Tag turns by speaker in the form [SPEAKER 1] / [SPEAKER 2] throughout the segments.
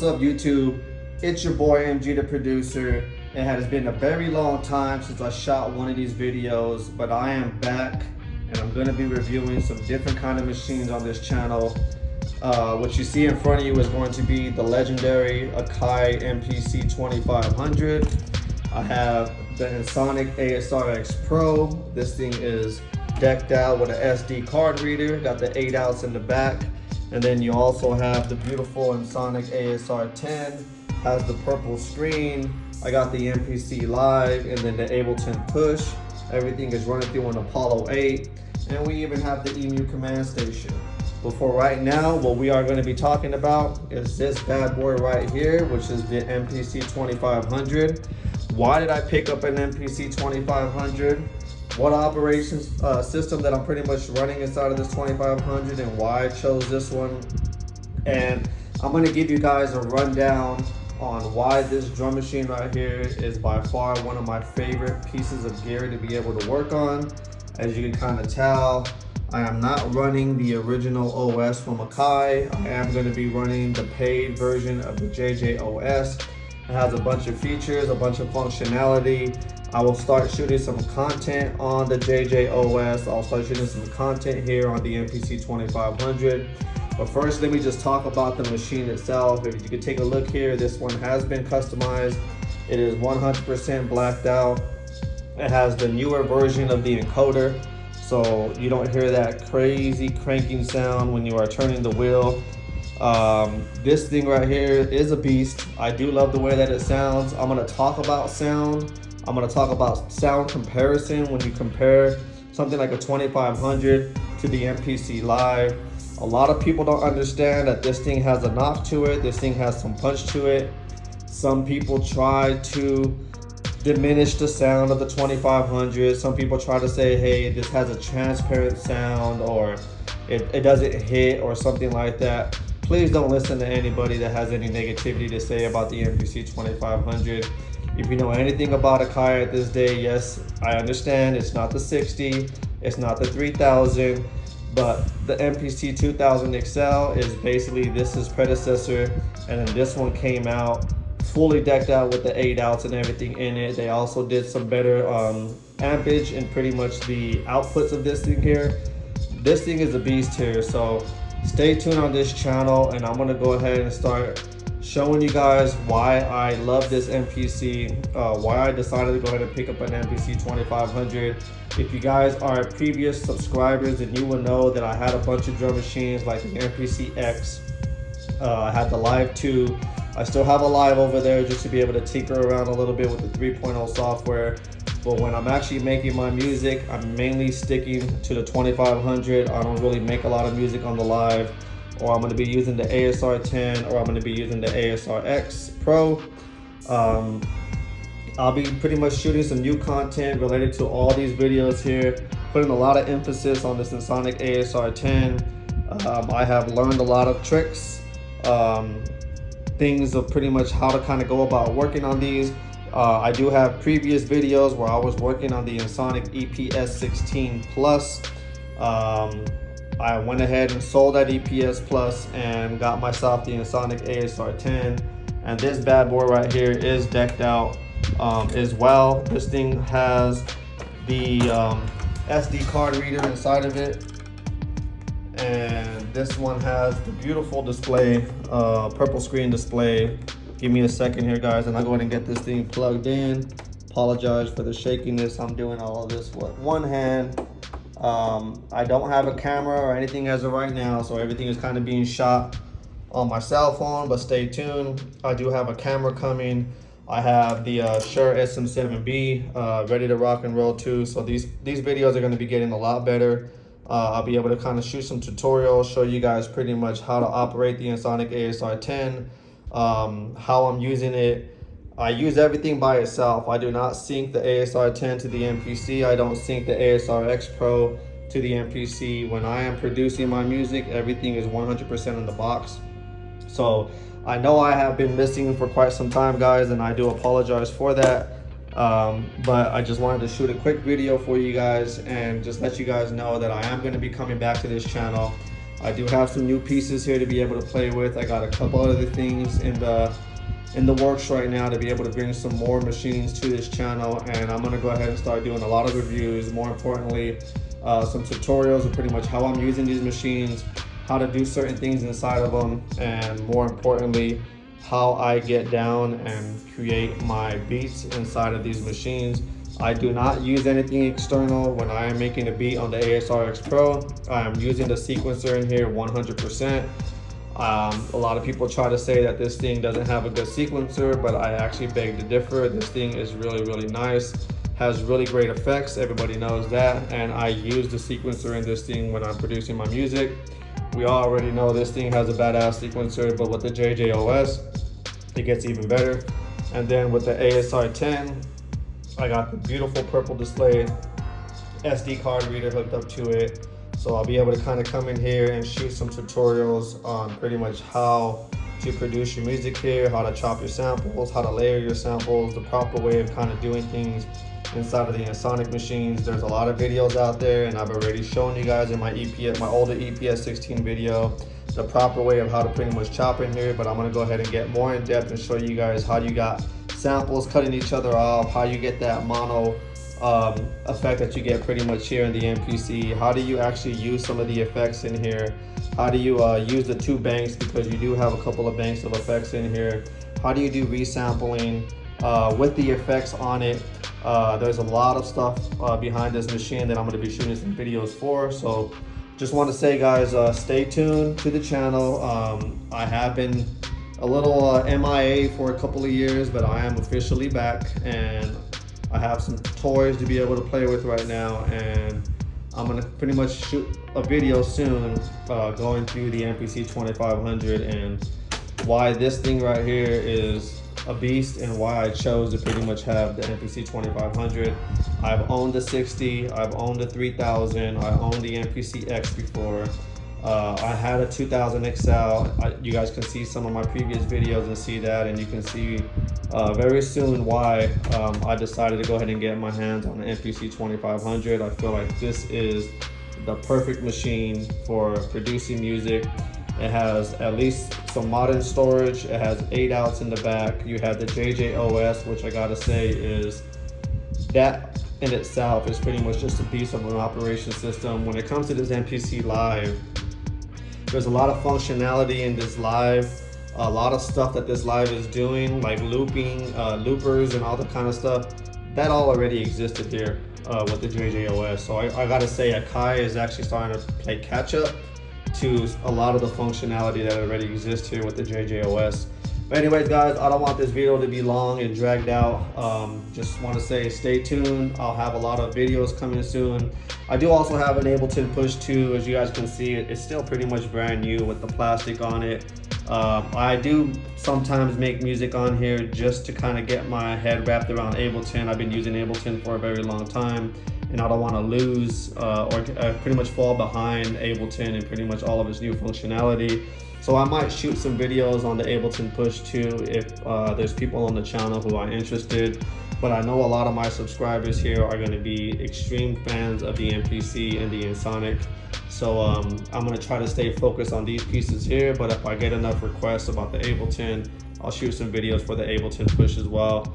[SPEAKER 1] up, YouTube? It's your boy MG the producer. It has been a very long time since I shot one of these videos, but I am back and I'm going to be reviewing some different kind of machines on this channel. What you see in front of you is going to be the legendary Akai MPC 2500. I have the ENSONIQ ASR X Pro. This thing is decked out with an SD card reader, got the 8 outs in the back. And then you also have the beautiful ENSONIQ ASR 10, has the purple screen. I got the MPC Live and then the Ableton Push. Everything is running through an Apollo 8. And we even have the EMU command station. But for right now, what we are going to be talking about is this bad boy right here, which is the MPC 2500. Why did I pick up an MPC 2500? What operations system that I'm pretty much running inside of this 2500 and why I chose this one. And I'm going to give you guys a rundown on why this drum machine right here is by far one of my favorite pieces of gear to be able to work on. As you can kind of tell, I am not running the original OS from Akai. I am going to be running the paid version of the JJ OS. It has a bunch of features, a bunch of functionality. I will start shooting some content on the JJ OS. I'll start shooting some content here on the MPC 2500. But first, let me just talk about the machine itself. If you could take a look here, this one has been customized. It is 100% blacked out. It has the newer version of the encoder, so you don't hear that crazy cranking sound when you are turning the wheel. This thing right here is a beast. I do love the way that it sounds. I'm gonna talk about sound. I'm gonna talk about sound comparison when you compare something like a 2500 to the MPC Live. A lot of people don't understand that this thing has a knock to it. This thing has some punch to it. Some people try to diminish the sound of the 2500. Some people try to say, hey, this has a transparent sound, or it doesn't hit, or something like that. Please don't listen to anybody that has any negativity to say about the MPC 2500. If you know anything about Akai at this day, yes, I understand it's not the 60, it's not the 3000, but the MPC 2000 XL is basically this predecessor, and then this one came out fully decked out with the 8 outs and everything in it. They also did some better ampage and pretty much the outputs of this thing here. This thing is a beast here, so stay tuned on this channel, and I'm gonna go ahead and start showing you guys why I love this MPC, why I decided to go ahead and pick up an MPC 2500. If you guys are previous subscribers, then you will know that I had a bunch of drum machines like the MPC X. I had the Live 2. I still have a Live over there just to be able to tinker around a little bit with the 3.0 software. But when I'm actually making my music, I'm mainly sticking to the 2500. I don't really make a lot of music on the Live. Or I'm going to be using the ASR 10, or I'm going to be using the ASR X Pro. I'll be pretty much shooting some new content related to all these videos here, putting a lot of emphasis on this ENSONIQ ASR 10. I have learned a lot of tricks, things of pretty much how to kind of go about working on these. I do have previous videos where I was working on the ENSONIQ EPS 16 Plus. I went ahead and sold that EPS Plus and got myself the ENSONIQ ASR 10. And this bad boy right here is decked out as well. This thing has the SD card reader inside of it. And this one has the beautiful display, purple screen display. Give me a second here, guys, and I'll go ahead and get this thing plugged in. Apologize for the shakiness. I'm doing all of this with one hand. I don't have a camera or anything as of right now, so everything is kind of being shot on my cell phone, but stay tuned. I do have a camera coming. I have the Shure SM7B ready to rock and roll too, so these videos are going to be getting a lot better. I'll be able to kind of shoot some tutorials, show you guys pretty much how to operate the ENSONIQ ASR 10, how I'm using it. I use everything by itself. I do not sync the ASR 10 to the MPC. I don't sync the ASR X Pro to the MPC. When I am producing my music, everything is 100% in the box. So I know I have been missing for quite some time, guys, and I do apologize for that. But I just wanted to shoot a quick video for you guys and just let you guys know that I am going to be coming back to this channel. I do have some new pieces here to be able to play with. I got a couple other things in the works right now to be able to bring some more machines to this channel, and I'm gonna go ahead and start doing a lot of reviews. More importantly, some tutorials of pretty much how I'm using these machines, how to do certain things inside of them, and more importantly, how I get down and create my beats inside of these machines. I do not use anything external when I am making a beat on the ASR X Pro. I am using the sequencer in here 100%. A lot of people try to say that this thing doesn't have a good sequencer, but I actually beg to differ. This thing is really nice, has really great effects, everybody knows that, and I use the sequencer in this thing when I'm producing my music. We already know this thing has a badass sequencer, but with the JJOS, it gets even better. And then with the ASR 10, I got the beautiful purple display SD card reader hooked up to it. So I'll be able to kind of come in here and shoot some tutorials on pretty much how to produce your music here, how to chop your samples, how to layer your samples, the proper way of kind of doing things inside of the ENSONIQ machines. There's a lot of videos out there, and I've already shown you guys in my older EPS 16 video, the proper way of how to pretty much chop in here. But I'm gonna go ahead and get more in depth and show you guys how you got samples cutting each other off, how you get that mono effect that you get pretty much here in the MPC. How do you actually use some of the effects in here? How do you use the two banks, because you do have a couple of banks of effects in here? How do you do resampling with the effects on it? There's a lot of stuff behind this machine that I'm going to be shooting some videos for. So just want to say, guys, stay tuned to the channel. I have been a little MIA for a couple of years, but I am officially back, and I have some toys to be able to play with right now, and I'm gonna pretty much shoot a video soon going through the MPC 2500 and why this thing right here is a beast, and why I chose to pretty much have the MPC 2500. I've owned the 60, I've owned the 3000, I owned the MPC X before. I had a 2000 XL. You guys can see some of my previous videos and see that, and you can see very soon why I decided to go ahead and get my hands on the MPC 2500. I feel like this is the perfect machine for producing music. It has at least some modern storage. It has 8 outs in the back. You have the JJOS, which I gotta say is, that in itself is pretty much just a beast of an operation system. When it comes to this MPC Live, there's a lot of functionality in this Live, a lot of stuff that this Live is doing, like looping, loopers and all that kind of stuff. That all already existed here with the JJOS. So I gotta say, Akai is actually starting to play catch up to a lot of the functionality that already exists here with the JJOS. But anyways, guys, I don't want this video to be long and dragged out. Just want to say stay tuned. I'll have a lot of videos coming soon. I do also have an Ableton Push 2. As you guys can see, it's still pretty much brand new with the plastic on it. I do sometimes make music on here just to kind of get my head wrapped around Ableton. I've been using Ableton for a very long time, and I don't want to lose or pretty much fall behind Ableton and pretty much all of its new functionality. So I might shoot some videos on the Ableton Push 2 if there's people on the channel who are interested. But I know a lot of my subscribers here are going to be extreme fans of the MPC and the ENSONIQ. So I'm going to try to stay focused on these pieces here. But if I get enough requests about the Ableton, I'll shoot some videos for the Ableton Push as well.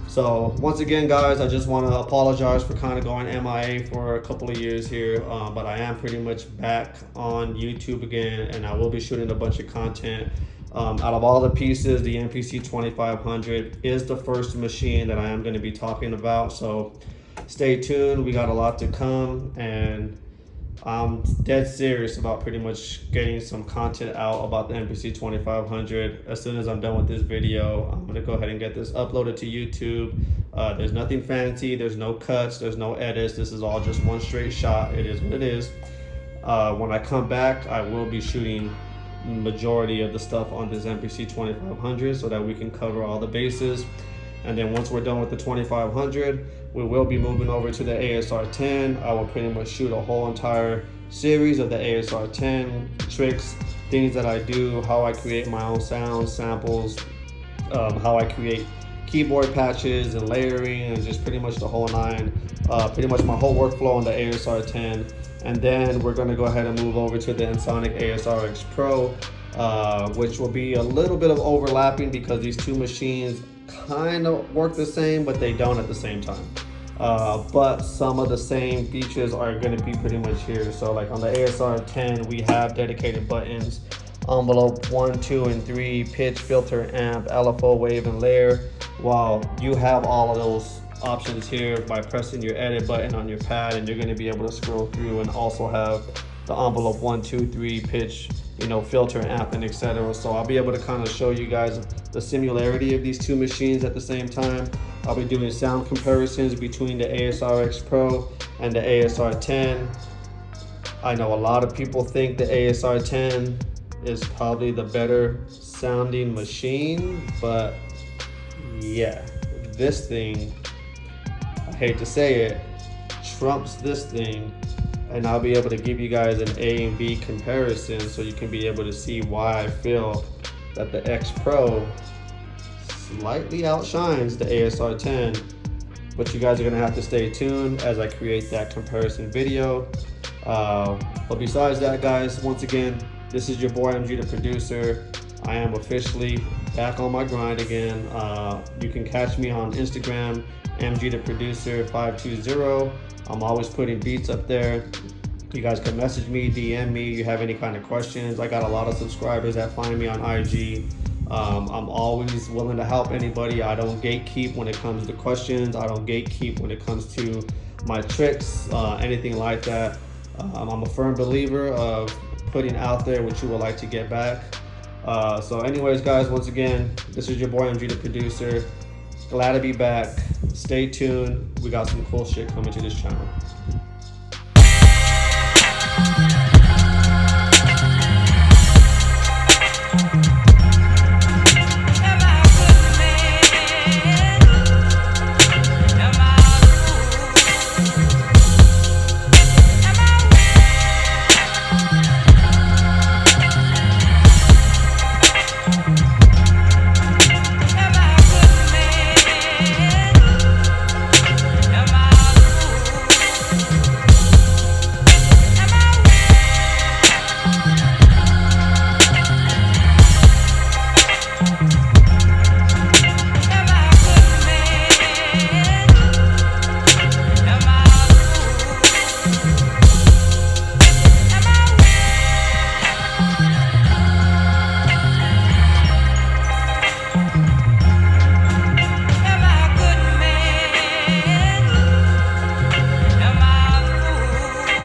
[SPEAKER 1] So once again, guys, I just want to apologize for kind of going MIA for a couple of years here, but I am pretty much back on YouTube again, and I will be shooting a bunch of content. Out of all the pieces, the MPC 2500 is the first machine that I am going to be talking about, so stay tuned. We got a lot to come, and I'm dead serious about pretty much getting some content out about the MPC 2500. As soon as I'm done with this video, I'm gonna go ahead and get this uploaded to YouTube. There's nothing fancy, there's no cuts, there's no edits. This is all just one straight shot. It is what it is. When I come back, I will be shooting majority of the stuff on this MPC 2500 so that we can cover all the bases. And then once we're done with the 2500, we will be moving over to the ASR 10. I will pretty much shoot a whole entire series of the ASR 10 tricks, things that I do, how I create my own sounds, samples, how I create keyboard patches and layering and just pretty much the whole nine. Pretty much my whole workflow on the ASR 10. And then we're gonna go ahead and move over to the ENSONIQ ASR X Pro, which will be a little bit of overlapping because these two machines kind of work the same, but they don't at the same time. But some of the same features are going to be pretty much here. So like on the ASR 10, we have dedicated buttons, envelope 1, 2, and 3, pitch, filter, amp, LFO, wave, and layer. While you have all of those options here by pressing your edit button on your pad, and you're going to be able to scroll through and also have the envelope 1, 2, 3, pitch, filter, amp, and etc. So I'll be able to kind of show you guys the similarity of these two machines at the same time. I'll be doing sound comparisons between the ASR X Pro and the ASR 10. I know a lot of people think the ASR 10 is probably the better sounding machine, but yeah, this thing, I hate to say it, trumps this thing. And I'll be able to give you guys an A and B comparison so you can be able to see why I feel that the X Pro slightly outshines the ASR 10. But you guys are gonna have to stay tuned as I create that comparison video. But besides that, guys, once again, this is your boy MG the producer. I am officially back on my grind again. You can catch me on Instagram, MG the producer 520. I'm always putting beats up there. You guys can message me, DM me, you have any kind of questions. I got a lot of subscribers that find me on IG. I'm always willing to help anybody. I don't gatekeep when it comes to questions. I don't gatekeep when it comes to my tricks, anything like that. I'm a firm believer of putting out there what you would like to get back. So anyways, guys, once again, this is your boy MG the producer. Glad to be back. Stay tuned. We got some cool shit coming to this channel.